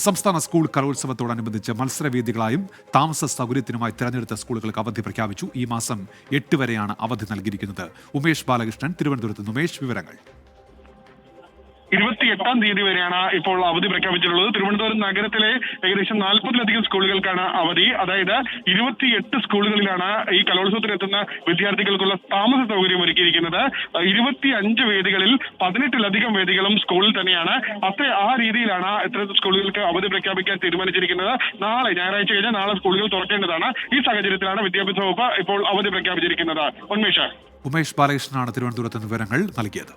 സംസ്ഥാന സ്കൂൾ കലോത്സവത്തോടനുബന്ധിച്ച് മത്സരവേദികളായും താമസ സൗകര്യത്തിനുമായി തിരഞ്ഞെടുത്ത സ്കൂളുകൾക്ക് അവധി പ്രഖ്യാപിച്ചു. ഈ മാസം 8 വരെയാണ് അവധി നൽകിയിരിക്കുന്നത്. ഉമേഷ് ബാലകൃഷ്ണൻ, തിരുവനന്തപുരത്ത്. ഉമേഷ്, വിവരങ്ങൾ. 28-ാം തീയതി വരെയാണ് ഇപ്പോൾ അവധി പ്രഖ്യാപിച്ചിട്ടുള്ളത്. തിരുവനന്തപുരം നഗരത്തിലെ ഏകദേശം 40-ലധികം സ്കൂളുകൾക്കാണ് അവധി. അതായത് 28 സ്കൂളുകളിലാണ് ഈ കലോത്സവത്തിനെത്തുന്ന വിദ്യാർത്ഥികൾക്കുള്ള താമസ സൗകര്യം ഒരുക്കിയിരിക്കുന്നത്. 25 വേദികളിൽ 18-ലധികം വേദികളും സ്കൂളിൽ തന്നെയാണ്. ആ രീതിയിലാണ് ഇത്തരത്തിൽ സ്കൂളുകൾക്ക് അവധി പ്രഖ്യാപിക്കാൻ തീരുമാനിച്ചിരിക്കുന്നത്. നാളെ ഞായറാഴ്ച കഴിഞ്ഞാൽ നാളെ സ്കൂളുകൾ തുറക്കേണ്ടതാണ്. ഈ സാഹചര്യത്തിലാണ് വിദ്യാഭ്യാസ വകുപ്പ് ഇപ്പോൾ അവധി പ്രഖ്യാപിച്ചിരിക്കുന്നത്. ഉമേഷ് ബാലകൃഷ്ണനാണ് തിരുവനന്തപുരത്ത് വിവരങ്ങൾ നൽകിയത്.